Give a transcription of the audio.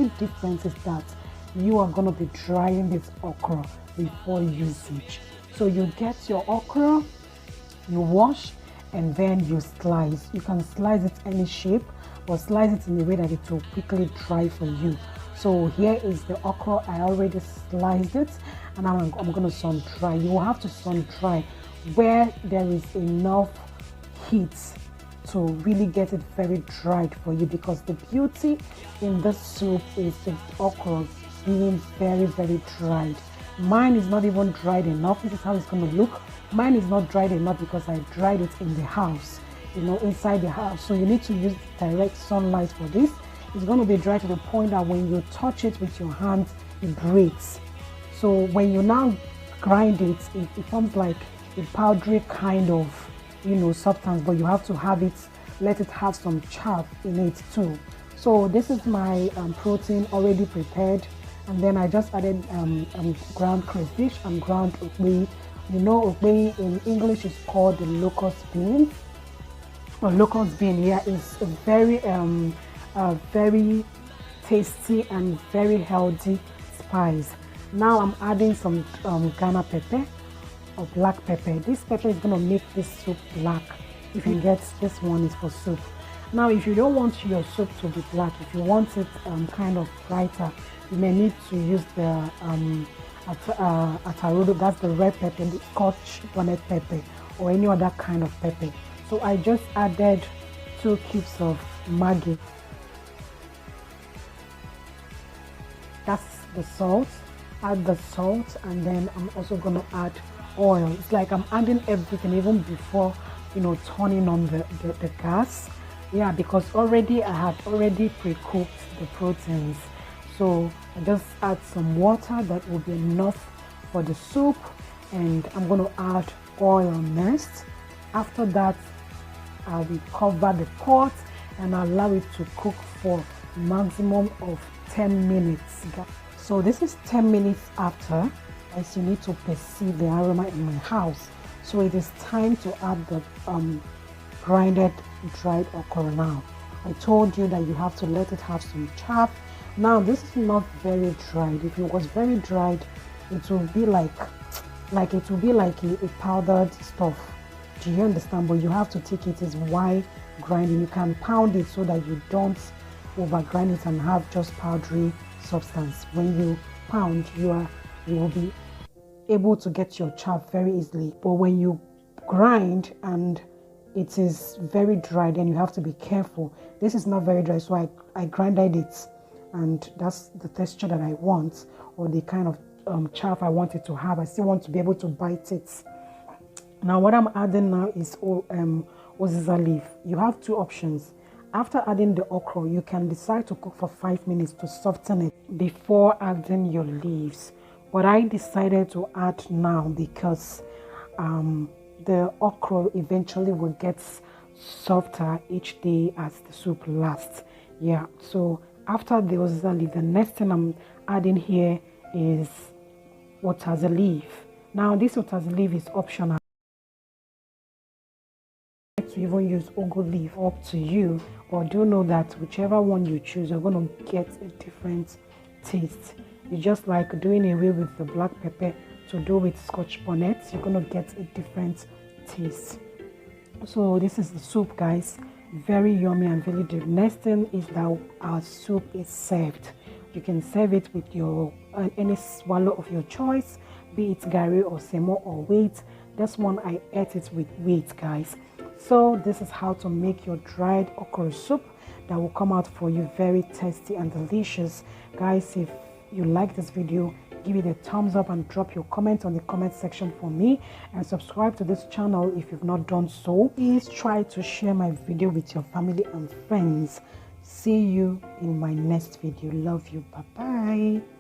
only difference is that you are going to be drying this okra before usage. So you get your okra, you wash, and then you slice. You can slice it any shape, or slice it in a way that it will quickly dry for you. So here is the okra. I already sliced it, and now I'm going to sun dry. You will have to sun dry where there is enough heat to really get it very dried for you, because the beauty in this soup is the okra being very dried. Mine is not even dried enough. This is how it's going to look. Mine is not dried enough because I dried it in the house, inside the house. So you need to use direct sunlight for this. It's going to be dry to the point that when you touch it with your hands, it breaks. So when you now grind it, it forms like a powdery kind of substance, but you have to let it have some chaff in it too. So this is my protein already prepared, and then I just added ground crayfish and ground okra. Okra in English is called the locust bean, or locust bean. Yeah, it's a very tasty and very healthy spice. Now I'm adding some Ghana pepper or black pepper. This pepper is going to make this soup black. If you get this one, is for soup. Now if you don't want your soup to be black, if you want it kind of brighter, you may need to use the atarudo. That's the red pepper, the Scotch bonnet pepper, or any other kind of pepper. So I just added 2 cubes of Maggi. That's the salt. Add the salt, and then I'm also going to add oil. It's like I'm adding everything even before turning on the gas. Yeah, because I had already pre-cooked the proteins. So I just add some water that will be enough for the soup, and I'm going to add oil next. After that, I will cover the pot and allow it to cook for a maximum of 10 minutes. So this is 10 minutes after, as you need to perceive the aroma in my house. So it is time to add the grinded dried okra now. I told you that you have to let it have some chaff. Now this is not very dried. If it was very dried, it will be like a powdered stuff. Do you understand? But you have to take it as while grinding. You can pound it so that you don't over grind it and have just powdery substance. When you pound, you will be able to get your chaff very easily. But when you grind and it is very dry, then you have to be careful. This is not very dry, so I grinded it, and that's the texture that I want, or the kind of chaff I want it to have. I still want to be able to bite it. Now what I'm adding now is uziza leaf. You have 2 options. After adding the okra, you can decide to cook for 5 minutes to soften it before adding your leaves. But I decided to add now because the okra eventually will get softer each day as the soup lasts. Yeah, so after the uziza leaf, the next thing I'm adding here is utazi leaf. Now this utazi leaf is optional. To even use ugu leaf, up to you, but do know that whichever one you choose, you're going to get a different taste. It's just like doing away with the black pepper to do with Scotch bonnet. You're going to get a different taste. So this is the soup, guys. Very yummy and very deep. Next thing is that our soup is served. You can serve it with your any swallow of your choice, be it gari or semo or wheat. This one I ate it with wheat, guys. So this is how to make your dried okra soup that will come out for you very tasty and delicious. Guys, if you like this video, give it a thumbs up and drop your comment on the comment section for me, and subscribe to this channel if you've not done so. Please try to share my video with your family and friends. See you in my next video. Love you. Bye bye.